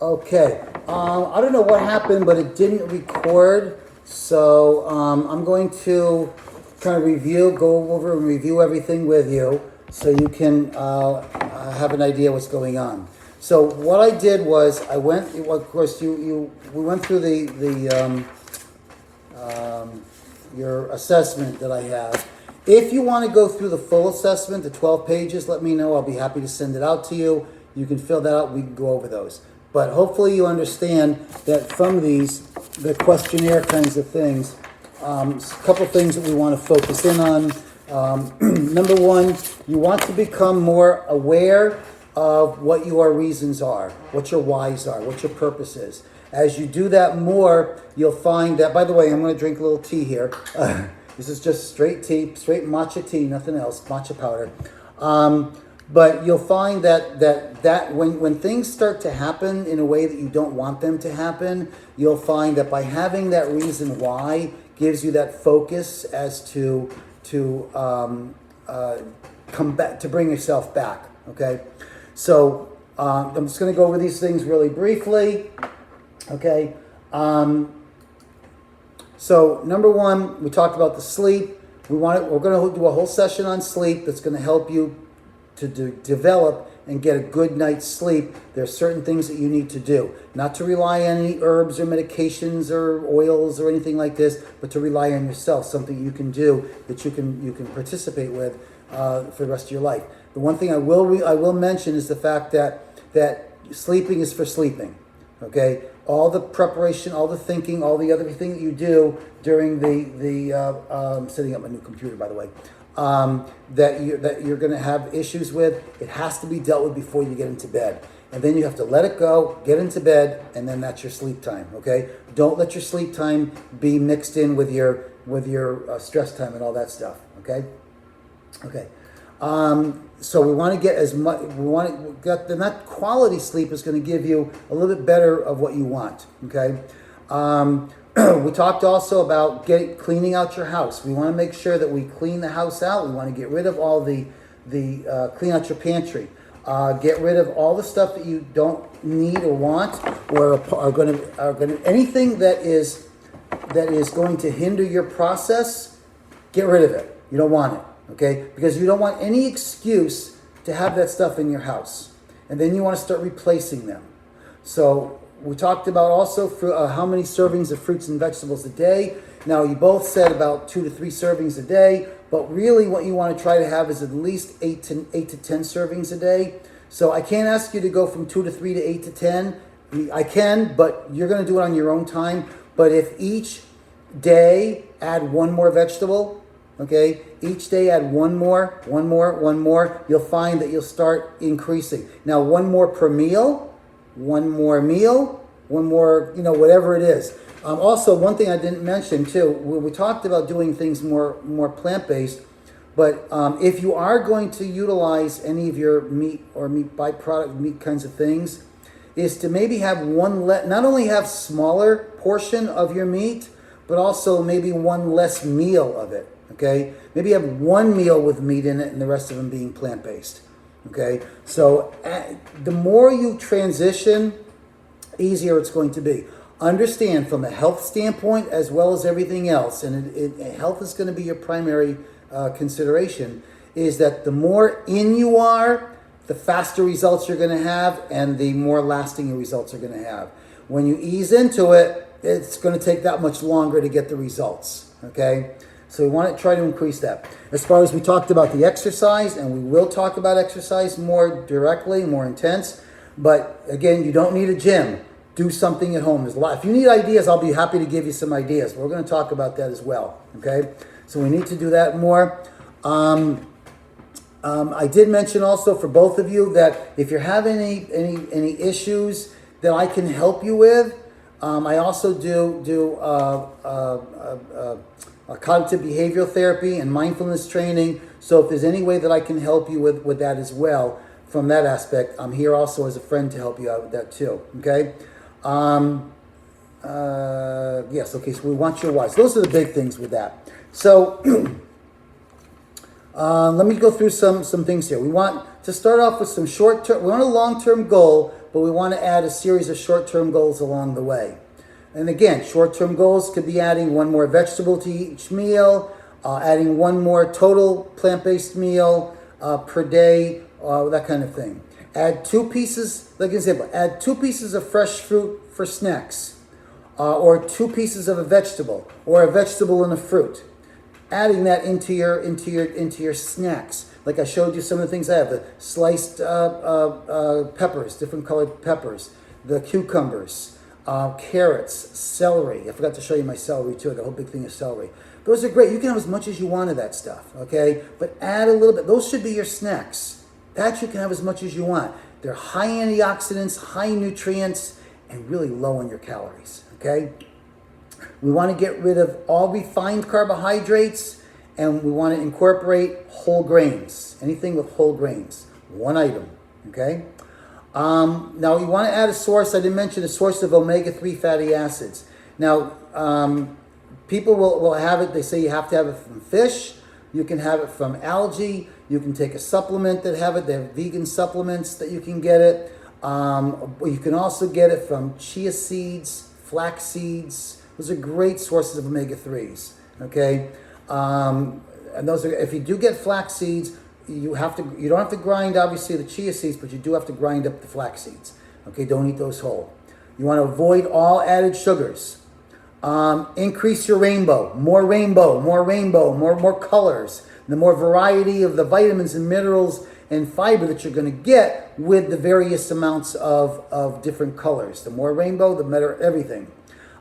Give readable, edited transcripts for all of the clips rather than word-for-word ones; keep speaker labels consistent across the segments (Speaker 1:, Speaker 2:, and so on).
Speaker 1: Okay. I don't know what happened, but it didn't record. So I'm going to kind of go over and review everything with you so you can have an idea what's going on. So what I did was I went, well, of course, we went through your assessment that I have. If you want to go through the full assessment, the 12 pages, let me know. I'll be happy to send it out to you. You can fill that out. We can go over those. But hopefully you understand that from these, the questionnaire kinds of things, a couple things that we want to focus in on. Number one, you want to become more aware of what your reasons are, what your whys are, what your purpose is. As you do that more, you'll find that, by the way, I'm going to drink a little tea here. This is just straight tea, straight matcha tea, nothing else, matcha powder. But you'll find that when things start to happen in a way that you don't want them to happen, you'll find that by having that reason why gives you that focus as to come back, to bring yourself back. Okay, so I'm just going to go over these things really briefly. Okay. So number one, we talked about the sleep. We're going to do a whole session on sleep that's going to help you to develop and get a good night's sleep. There are certain things that you need to do. Not to rely on any herbs or medications or oils or anything like this, but to rely on yourself, something you can do that you can participate with for the rest of your life. The one thing I will mention is the fact that sleeping is for sleeping. Okay, all the preparation, all the thinking, all the other thing that you do during the setting up my new computer, by the way, that you're going to have issues with, it has to be dealt with before you get into bed, and then you have to let it go, get into bed, and then that's your sleep time. Okay, don't let your sleep time be mixed in with your stress time and all that stuff. Okay. So we want to get as much. Then that quality sleep is going to give you a little bit better of what you want. Okay. We talked also about cleaning out your house. We want to make sure that we clean the house out. We want to get rid of all the clean out your pantry. Get rid of all the stuff that you don't need or want, or are going to anything that is going to hinder your process. Get rid of it. You don't want it. Okay, because you don't want any excuse to have that stuff in your house, and then you want to start replacing them. So we talked about also how many servings of fruits and vegetables a day. Now you both said about 2 to 3 servings a day, but really what you want to try to have is at least 8 to 10 servings a day. So I can't ask you to go from 2 to 3 to 8 to 10. I can, but you're going to do it on your own time. But if each day add one more vegetable. Okay, each day add one more, you'll find that you'll start increasing. Now, one more per meal, one more, whatever it is. Also, one thing I didn't mention too, we talked about doing things more plant-based, but if you are going to utilize any of your meat or meat byproduct, meat kinds of things, is to maybe have not only have smaller portion of your meat, but also maybe one less meal of it. Okay, maybe have one meal with meat in it and the rest of them being plant-based. Okay, so the more you transition, easier it's going to be. Understand from a health standpoint as well as everything else, and health is going to be your primary consideration, is that the more in you are, the faster results you're going to have and the more lasting your results are going to have. When you ease into it, it's going to take that much longer to get the results. Okay. So we want to try to increase that. As far as we talked about the exercise, and we will talk about exercise more directly, more intense. But again, you don't need a gym. Do something at home. There's a lot. If you need ideas, I'll be happy to give you some ideas. But we're going to talk about that as well. Okay. So we need to do that more. I did mention also for both of you that if you're having any issues that I can help you with, I also do cognitive behavioral therapy and mindfulness training. So if there's any way that I can help you with that as well, from that aspect, I'm here also as a friend to help you out with that too. Okay. Yes. Okay. So we want your whys. Those are the big things with that. So let me go through some things here. We want to start off with some short-term. We want a long-term goal, but we want to add a series of short-term goals along the way. And again, short-term goals could be adding one more vegetable to each meal, adding one more total plant-based meal per day, that kind of thing. Add 2 pieces, like an example, add 2 pieces of fresh fruit for snacks, or 2 pieces of a vegetable, or a vegetable and a fruit. Adding that into your snacks. Like I showed you some of the things I have, the sliced peppers, different colored peppers, the cucumbers, carrots, celery. I forgot to show you my celery too. I got a whole big thing of celery. Those are great. You can have as much as you want of that stuff, okay? But add a little bit. Those should be your snacks. That you can have as much as you want. They're high antioxidants, high nutrients, and really low in your calories, okay? We want to get rid of all refined carbohydrates, and we want to incorporate whole grains. Anything with whole grains. One item, okay? Now, you want to add a source. I didn't mention a source of omega-3 fatty acids. Now, people will have it. They say you have to have it from fish. You can have it from algae. You can take a supplement that have it. They have vegan supplements that you can get it. You can also get it from chia seeds, flax seeds. Those are great sources of omega-3s, okay? And those are, if you do get flax seeds, you don't have to grind, obviously, the chia seeds, but you do have to grind up the flax seeds, okay? Don't eat those whole. You want to avoid all added sugars. Increase your rainbow, more colors. The more variety of the vitamins and minerals and fiber that you're going to get with the various amounts of different colors. The more rainbow, the better everything.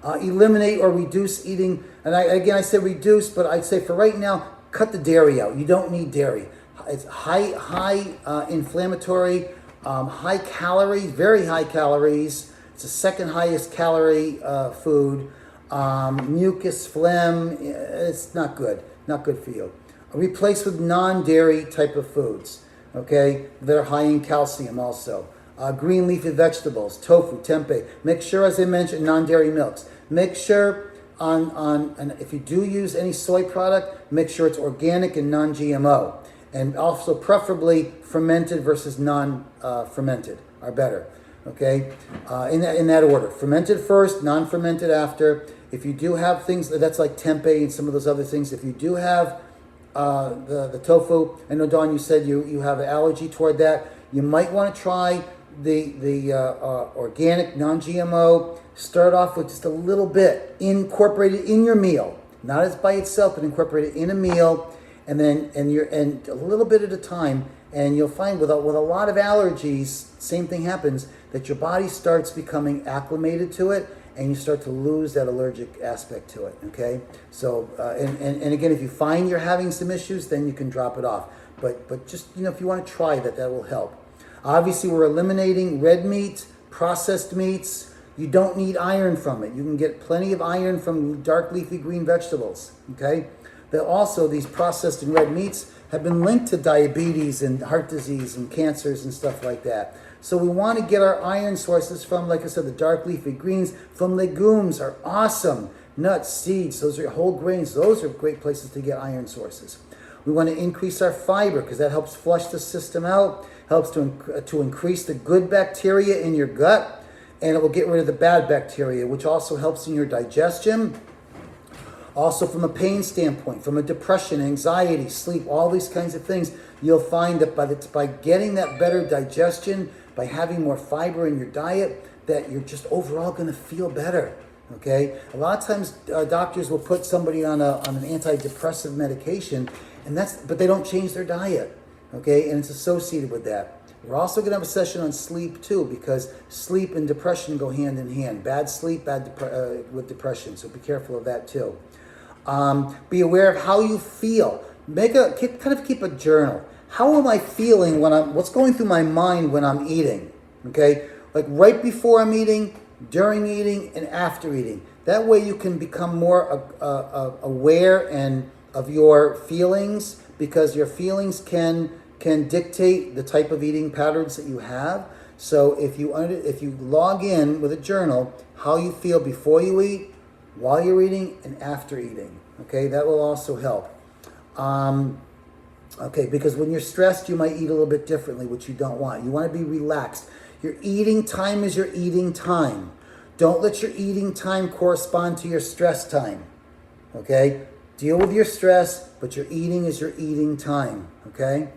Speaker 1: Eliminate or reduce eating, and I said reduce, but I'd say for right now, cut the dairy out. You don't need dairy. It's high inflammatory, high calories, very high calories. It's the second highest calorie food. Mucus, phlegm, it's not good for you. Replace with non-dairy type of foods, okay? They're high in calcium also. Green leafy vegetables, tofu, tempeh. Make sure, as I mentioned, non-dairy milks. Make sure and if you do use any soy product, make sure it's organic and non-GMO. And also preferably fermented versus non-fermented are better, okay? In that order. Fermented first, non-fermented after. If you do have things, that's like tempeh and some of those other things. If you do have the tofu, I know, Dawn, you said you have an allergy toward that. You might want to try the organic, non-GMO. Start off with just a little bit, incorporate it in your meal, not as by itself, but incorporate it in a meal, and then and a little bit at a time. And you'll find with a lot of allergies, same thing happens, that your body starts becoming acclimated to it, and you start to lose that allergic aspect to it, okay? So, and again, if you find you're having some issues, then you can drop it off. But just, if you want to try that will help. Obviously, we're eliminating red meat, processed meats. You don't need iron from it. You can get plenty of iron from dark leafy green vegetables, okay? Also, these processed and red meats have been linked to diabetes and heart disease and cancers and stuff like that. So we want to get our iron sources from, like I said, the dark leafy greens, from legumes are awesome. Nuts, seeds, those are whole grains. Those are great places to get iron sources. We want to increase our fiber because that helps flush the system out, helps to increase the good bacteria in your gut, and it will get rid of the bad bacteria, which also helps in your digestion. Also from a pain standpoint, from a depression, anxiety, sleep, all these kinds of things, you'll find that by getting that better digestion, by having more fiber in your diet, that you're just overall going to feel better, okay? A lot of times doctors will put somebody on an antidepressive medication, but they don't change their diet, okay? And it's associated with that. We're also going to have a session on sleep too, because sleep and depression go hand in hand. Bad sleep, with depression, so be careful of that too. Be aware of how you feel. Keep a journal. How am I feeling what's going through my mind when I'm eating? Okay? Like right before I'm eating, during eating, and after eating. That way you can become more aware of your feelings, because your feelings can dictate the type of eating patterns that you have. So if you log in with a journal, how you feel before you eat, while you're eating, and after eating, okay, that will also help. Okay, because when you're stressed, you might eat a little bit differently, which you don't want. You want to be relaxed. Your eating time is your eating time. Don't let your eating time correspond to your stress time. Okay? Deal with your stress, but your eating is your eating time. Okay?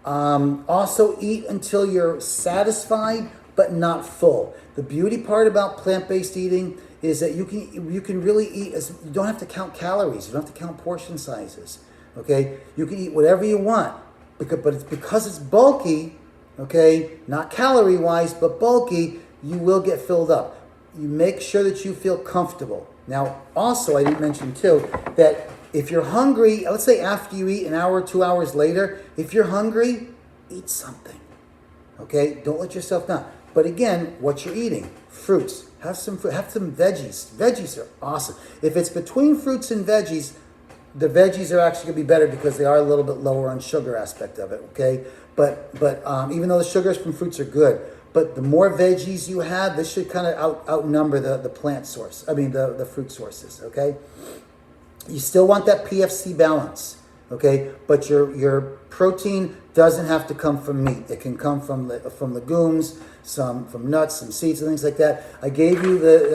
Speaker 1: Also, eat until you're satisfied but not full. The beauty part about plant-based eating is that you can really eat you don't have to count calories. You don't have to count portion sizes. Okay? You can eat whatever you want, but it's because it's bulky. Okay, not calorie-wise, but bulky, you will get filled up. You make sure that you feel comfortable. Now, also, I didn't mention too, that if you're hungry, let's say after you eat an hour, 2 hours later, if you're hungry, eat something. Okay, don't let yourself down. But again, what you're eating, fruits, have some fruit, have some veggies. Veggies are awesome. If it's between fruits and veggies, the veggies are actually going to be better because they are a little bit lower on sugar aspect of it, okay? But even though the sugars from fruits are good, but the more veggies you have, this should kind of outnumber the plant source. The fruit sources, okay? You still want that PFC balance, okay? But your protein doesn't have to come from meat. It can come from legumes, some from nuts, some seeds, and things like that. I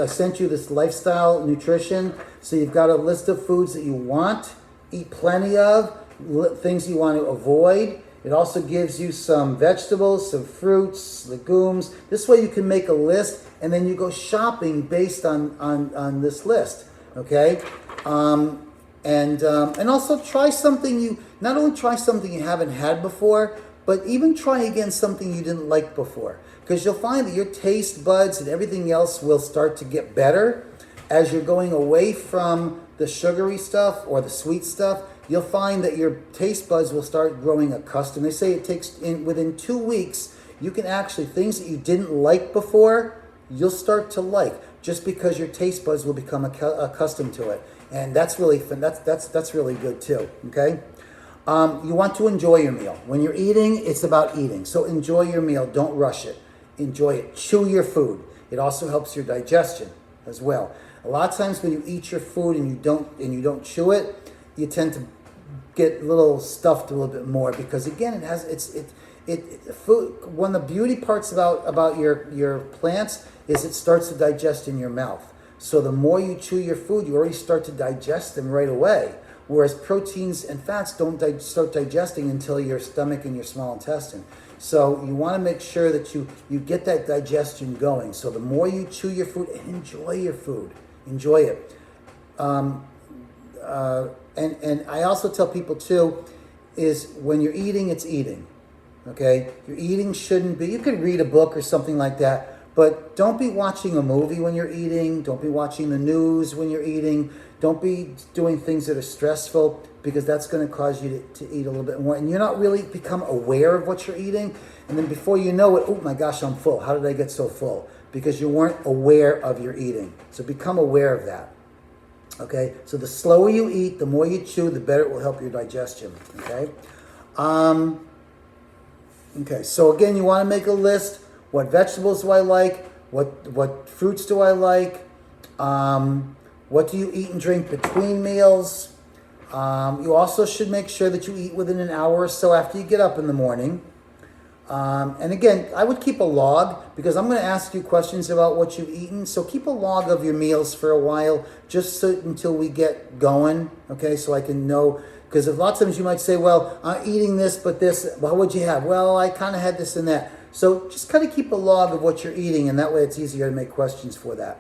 Speaker 1: sent you this lifestyle nutrition, so you've got a list of foods that you want, eat plenty of, things you want to avoid. It also gives you some vegetables, some fruits, legumes. This way you can make a list, and then you go shopping based on this list, okay? And also try something not only try something you haven't had before, but even try again something you didn't like before. Because you'll find that your taste buds and everything else will start to get better as you're going away from the sugary stuff or the sweet stuff. You'll find that your taste buds will start growing accustomed. They say it takes within 2 weeks, you can actually, things that you didn't like before, you'll start to like, just because your taste buds will become accustomed to it. And that's really fun. That's really good too. Okay. You want to enjoy your meal. When you're eating, it's about eating. So enjoy your meal. Don't rush it. Enjoy it. Chew your food. It also helps your digestion as well. A lot of times when you eat your food and you don't chew it, you tend to get a little stuffed a little bit more, because again, food. One of the beauty parts about your plants is it starts to digest in your mouth. So the more you chew your food, you already start to digest them right away. Whereas proteins and fats don't start digesting until your stomach and your small intestine. So you want to make sure that you get that digestion going. So the more you chew your food, and enjoy your food. Enjoy it. And I also tell people too, is when you're eating, it's eating. Okay? Your eating shouldn't be, you could read a book or something like that, but don't be watching a movie when you're eating. Don't be watching the news when you're eating. Don't be doing things that are stressful, because that's going to cause you to eat a little bit more. And you're not really become aware of what you're eating. And then before you know it, oh my gosh, I'm full. How did I get so full? Because you weren't aware of your eating. So become aware of that. Okay? So the slower you eat, the more you chew, the better it will help your digestion. Okay? Okay, so again, you want to make a list. What vegetables do I like? What fruits do I like? What do you eat and drink between meals? You also should make sure that you eat within an hour or so after you get up in the morning. And again, I would keep a log, because I'm going to ask you questions about what you've eaten. So keep a log of your meals for a while, just until we get going, okay? So I can know, because a lot of times you might say, well, I'm eating this, but this, well, what'd you have? Well, I kind of had this and that. So just kind of keep a log of what you're eating, and that way it's easier to make questions for that.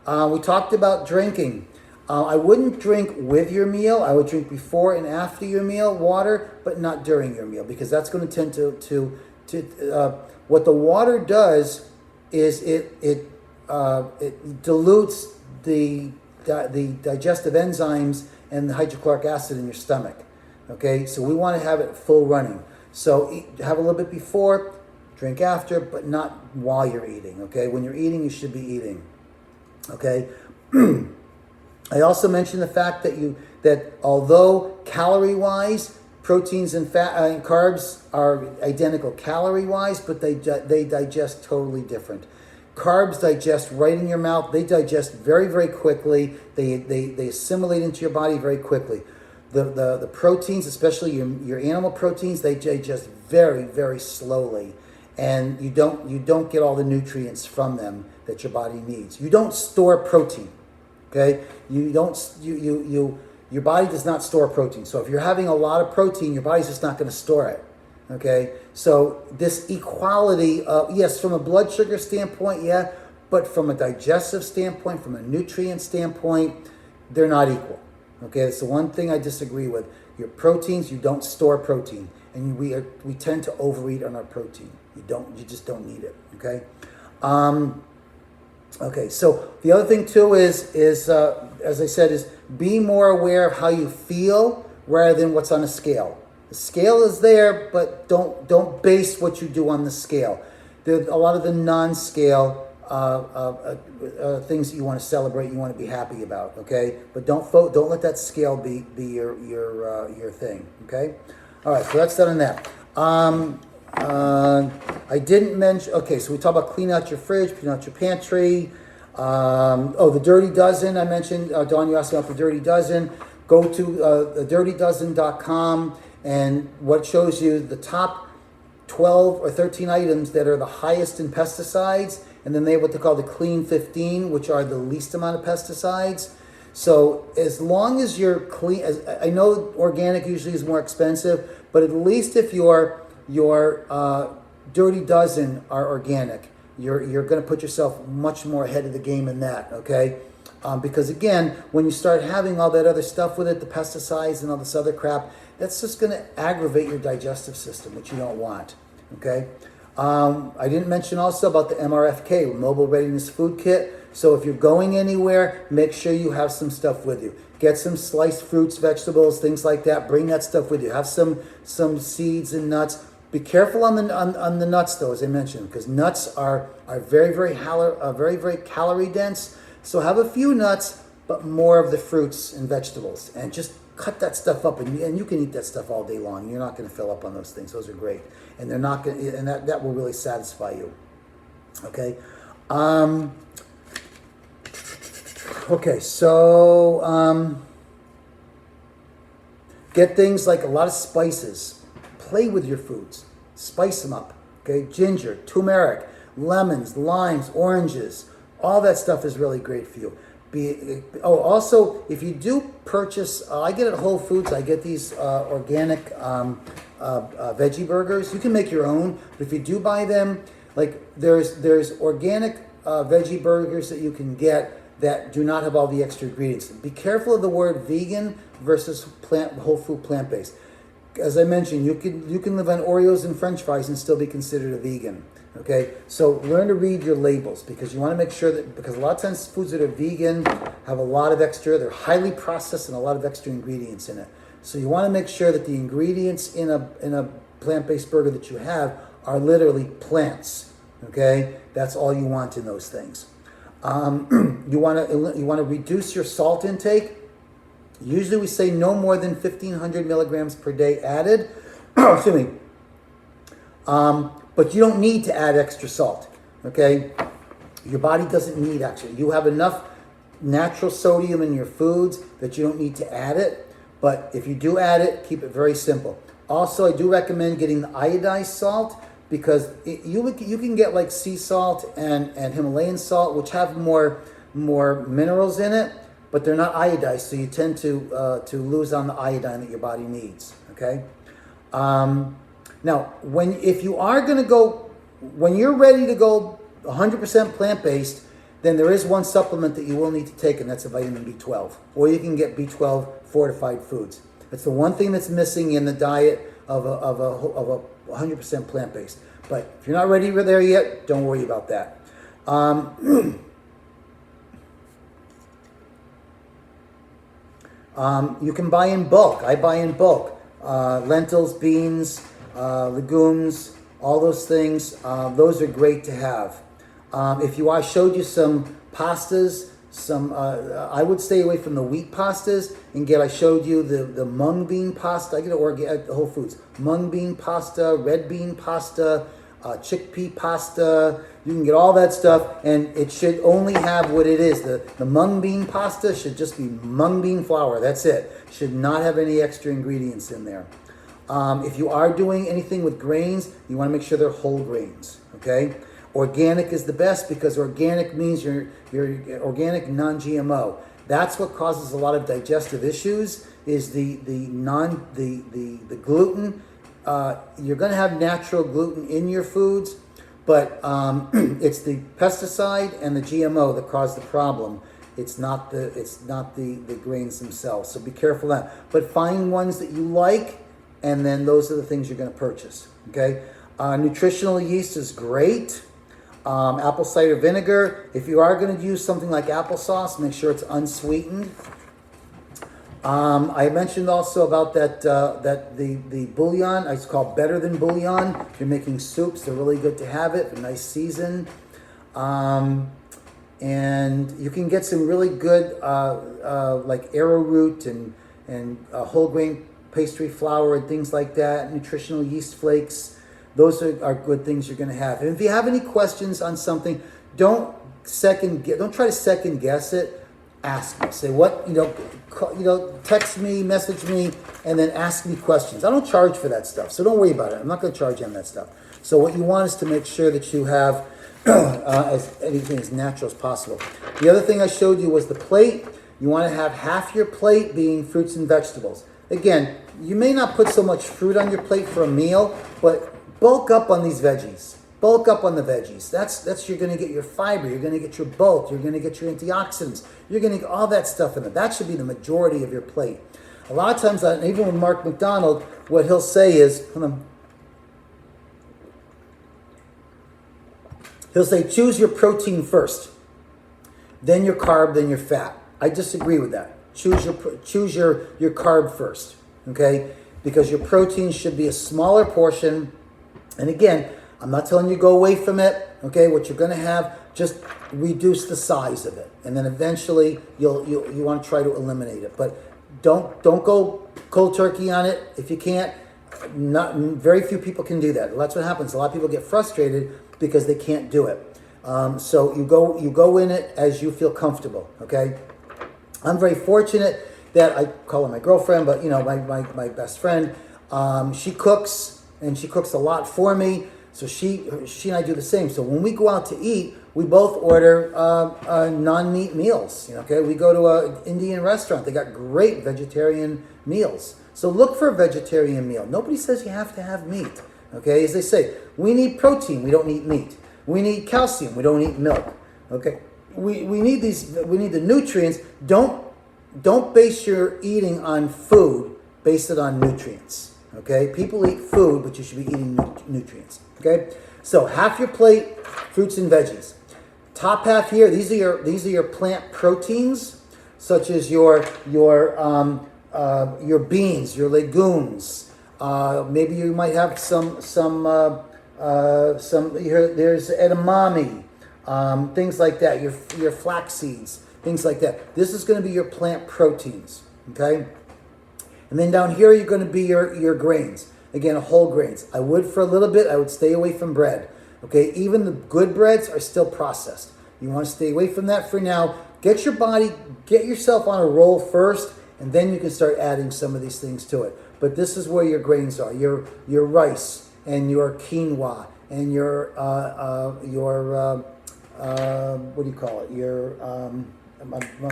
Speaker 1: We talked about drinking. I wouldn't drink with your meal. I would drink before and after your meal, water, but not during your meal, because that's going to tend to what the water does is it dilutes the digestive enzymes and the hydrochloric acid in your stomach. Okay, so we want to have it full running. So have a little bit before, drink after, but not while you're eating. Okay, when you're eating, you should be eating. Okay. I also mentioned the fact that although calorie-wise, proteins and fat and carbs are identical calorie-wise, but they digest totally different. Carbs digest right in your mouth. They digest very, very quickly. They assimilate into your body very quickly. The proteins, especially your animal proteins, they digest very, very slowly. and you don't get all the nutrients from them that your body needs. You don't store protein. Okay, your body does not store protein. So if you're having a lot of protein, your body's just not going to store it. Okay, so this equality of, yes, from a blood sugar standpoint, yeah, but from a digestive standpoint, from a nutrient standpoint, they're not equal. Okay, that's the one thing I disagree with. Your proteins, you don't store protein, and we tend to overeat on our protein. You just don't need it. Okay. Okay, so the other thing too is as I said, is be more aware of how you feel rather than what's on a scale. The scale is there, but don't base what you do on the scale. There are a lot of the non-scale things that you want to celebrate, you want to be happy about. Okay, but don't let that scale be your thing. Okay, all right. So that's done on that. I didn't mention, okay, so we talked about clean out your fridge, clean out your pantry. The Dirty Dozen, I mentioned. Dawn, you asked about the Dirty Dozen. Go to thedirtydozen.com, and what shows you the top 12 or 13 items that are the highest in pesticides, and then they have what they call the Clean 15, which are the least amount of pesticides. So as long as you're clean, I know organic usually is more expensive, but at least if your Dirty Dozen are organic, you're going to put yourself much more ahead of the game in that, okay? Because again, when you start having all that other stuff with it, the pesticides and all this other crap, that's just going to aggravate your digestive system, which you don't want, okay? I didn't mention also about the MRFK, Mobile Readiness Food Kit. So if you're going anywhere, make sure you have some stuff with you. Get some sliced fruits, vegetables, things like that. Bring that stuff with you. Have some seeds and nuts. Be careful on the nuts, though, as I mentioned, because nuts are very, very calorie dense. So have a few nuts, but more of the fruits and vegetables, and just cut that stuff up, and you can eat that stuff all day long. You're not going to fill up on those things. Those are great, and they're not going, and that will really satisfy you. Okay. Okay. So get things like a lot of spices. Play with your foods. Spice them up. Okay. Ginger, turmeric, lemons, limes, oranges. All that stuff is really great for you. Also, if you do purchase, I get at Whole Foods, I get these organic veggie burgers. You can make your own, but if you do buy them, like there's organic veggie burgers that you can get that do not have all the extra ingredients. Be careful of the word vegan versus whole food plant-based. As I mentioned, you can live on Oreos and French fries and still be considered a vegan. Okay, so learn to read your labels, because you want to make sure that, because a lot of times foods that are vegan have a lot of extra, they're highly processed and a lot of extra ingredients in it. So you want to make sure that the ingredients in a plant-based burger that you have are literally plants. Okay, that's all you want in those things. You want to reduce your salt intake. Usually we say no more than 1,500 milligrams per day added. Excuse me. But you don't need to add extra salt, okay? Your body doesn't need, actually. You have enough natural sodium in your foods that you don't need to add it. But if you do add it, keep it very simple. Also, I do recommend getting the iodized salt, because you can get like sea salt and Himalayan salt, which have more minerals in it, but they're not iodized, so you tend to lose on the iodine that your body needs, okay? Now, if you are going to go, when you're ready to go 100% plant-based, then there is one supplement that you will need to take, and that's a vitamin B12. Or you can get B12 fortified foods. That's the one thing that's missing in the diet of a 100% plant-based. But if you're not ready there yet, don't worry about that. You can buy in bulk. I buy in bulk. Lentils, beans, legumes, all those things. Those are great to have. I showed you some pastas. I would stay away from the wheat pastas and I showed you the mung bean pasta. I get it at Whole Foods. Mung bean pasta, red bean pasta, chickpea pasta. You can get all that stuff, and it should only have what it is. The mung bean pasta should just be mung bean flour. That's it. Should not have any extra ingredients in there. If you are doing anything with grains, you want to make sure they're whole grains, okay? Organic is the best because organic means you're organic, non-GMO. That's what causes a lot of digestive issues is the gluten. You're going to have natural gluten in your foods, but it's the pesticide and the GMO that cause the problem. It's not the grains themselves. So be careful of that. But find ones that you like, and then those are the things you're going to purchase. Okay, nutritional yeast is great. Apple cider vinegar. If you are going to use something like applesauce, make sure it's unsweetened. I mentioned also about that the bouillon. It's called Better Than Bouillon. If you're making soups, they're really good to have it. A nice season. And you can get some really good like arrowroot and whole grain pastry flour and things like that. Nutritional yeast flakes. Those are good things you're going to have. And if you have any questions on something, don't try to second guess it. Ask me. Say what, text me, message me, and then ask me questions. I don't charge for that stuff, so don't worry about it. I'm not going to charge you on that stuff. So what you want is to make sure that you have anything as natural as possible. The other thing I showed you was the plate. You want to have half your plate being fruits and vegetables. Again, you may not put so much fruit on your plate for a meal, but bulk up on these veggies. Bulk up on the veggies. That's you're going to get your fiber. You're going to get your bulk. You're going to get your antioxidants. You're going to get all that stuff in it. That should be the majority of your plate. A lot of times, even with Mark McDonald, what he'll say is, he'll say, choose your protein first, then your carb, then your fat. I disagree with that. Choose your carb first, okay? Because your protein should be a smaller portion. And again, I'm not telling you go away from it, okay? What you're going to have, just reduce the size of it, and then eventually you want to try to eliminate it. But don't go cold turkey on it if you can't. Very few people can do that. That's what happens. A lot of people get frustrated because they can't do it. So you go in it as you feel comfortable, okay? I'm very fortunate that I call her my girlfriend, but my best friend. She cooks, and she cooks a lot for me. So she and I do the same. So when we go out to eat, we both order non-meat meals. Okay, we go to an Indian restaurant. They got great vegetarian meals. So look for a vegetarian meal. Nobody says you have to have meat. Okay, as they say, we need protein. We don't need meat. We need calcium. We don't eat milk. Okay, we need these. We need the nutrients. Don't base your eating on food. Base it on nutrients. Okay, people eat food, but you should be eating nutrients. Okay, so half your plate, fruits and veggies. Top half here, these are your plant proteins, such as your beans, your legumes. Maybe you might have some here. There's edamame, things like that. Your flax seeds, things like that. This is going to be your plant proteins. Okay. And then down here, you're going to be your grains. Again, whole grains. I would for a little bit. I would stay away from bread. Okay, even the good breads are still processed. You want to stay away from that for now. Get yourself on a roll first, and then you can start adding some of these things to it. But this is where your grains are. Your rice and your quinoa and your what do you call it?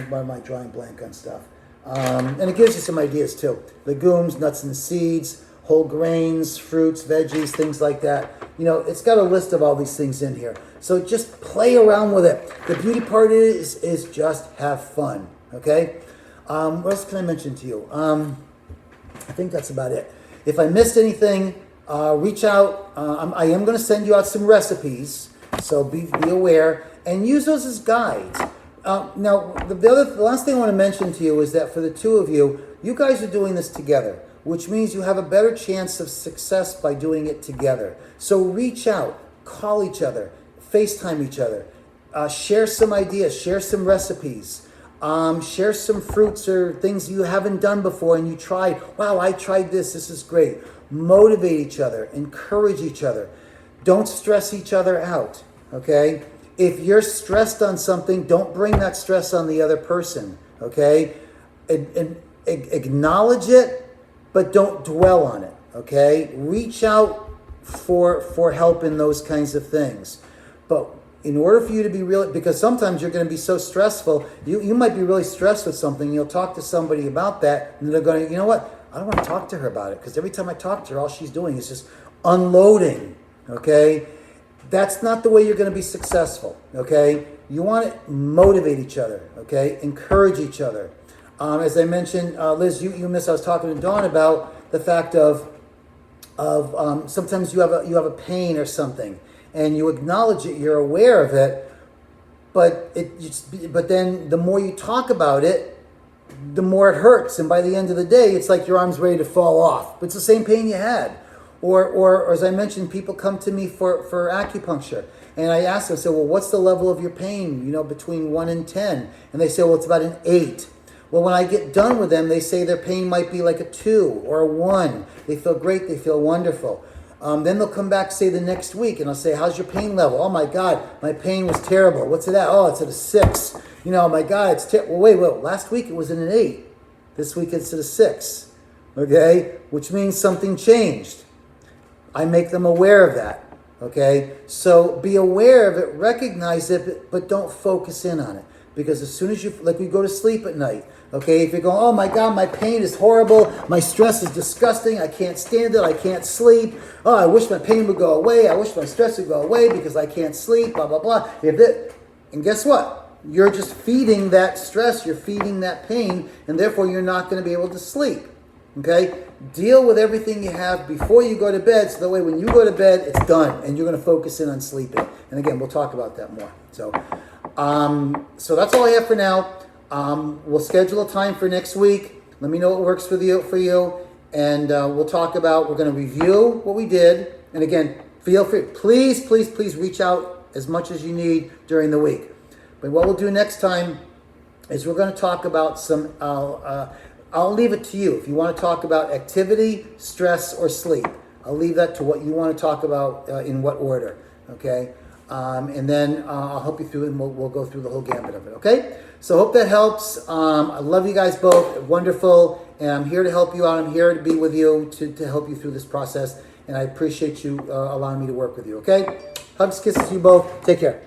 Speaker 1: Why am I drawing blank on stuff? And it gives you some ideas too. Legumes, nuts and seeds, whole grains, fruits, veggies, things like that. It's got a list of all these things in here. So just play around with it. The beauty part is just have fun. Okay? What else can I mention to you? I think that's about it. If I missed anything, reach out. I am going to send you out some recipes. So be aware. And use those as guides. Now, the last thing I want to mention to you is that for the two of you, you guys are doing this together, which means you have a better chance of success by doing it together. So reach out, call each other, FaceTime each other, share some ideas, share some recipes, share some fruits or things you haven't done before and you tried. Wow, I tried this. This is great. Motivate each other, encourage each other. Don't stress each other out, okay? If you're stressed on something, don't bring that stress on the other person, okay? Acknowledge it, but don't dwell on it, Okay, reach out for help in those kinds of things. But in order for you to be real, because sometimes you're going to be so stressful, you might be really stressed with something. You'll talk to somebody about that, and they're going to, you know what? I don't want to talk to her about it because every time I talk to her, all she's doing is just unloading. Okay, that's not the way you're going to be successful. Okay, you want to motivate each other. Okay, encourage each other. As I mentioned, Liz, you missed. I was talking to Dawn about the fact of sometimes you have a pain or something, and you acknowledge it, you're aware of it, but then the more you talk about it, the more it hurts, and by the end of the day, it's like your arm's ready to fall off. But it's the same pain you had. Or as I mentioned, people come to me for acupuncture, and I ask them, I say, well, what's the level of your pain? Between 1 and 10, and they say, well, it's about an 8. Well, when I get done with them, they say their pain might be like a 2 or a 1. They feel great. They feel wonderful. Then they'll come back, say, the next week, and I'll say, how's your pain level? Oh, my God, my pain was terrible. What's it at? Oh, it's at a 6. My God, it's terrible. Well, wait, last week it was at an 8. This week it's at a 6. Okay? Which means something changed. I make them aware of that. Okay? So be aware of it, recognize it, but don't focus in on it. Because as soon as we go to sleep at night, okay, if you're going, oh my God, my pain is horrible, my stress is disgusting, I can't stand it, I can't sleep, oh, I wish my pain would go away, I wish my stress would go away because I can't sleep, blah, blah, blah. And guess what? You're just feeding that stress, you're feeding that pain, and therefore you're not going to be able to sleep. Okay? Deal with everything you have before you go to bed, so that way when you go to bed, it's done, and you're going to focus in on sleeping. And again, we'll talk about that more. So that's all I have for now. We'll schedule a time for next week. Let me know what works for you, and we'll talk about. We're going to review what we did, and again, feel free. Please reach out as much as you need during the week. But what we'll do next time is we're going to talk about some. I'll leave it to you if you want to talk about activity, stress, or sleep. I'll leave that to what you want to talk about in what order. Okay. And then I'll help you through it, and we'll go through the whole gambit of it, okay? So hope that helps. I love you guys both. Wonderful. And I'm here to help you out. I'm here to be with you to help you through this process. And I appreciate you allowing me to work with you, okay? Hugs, kisses to you both. Take care.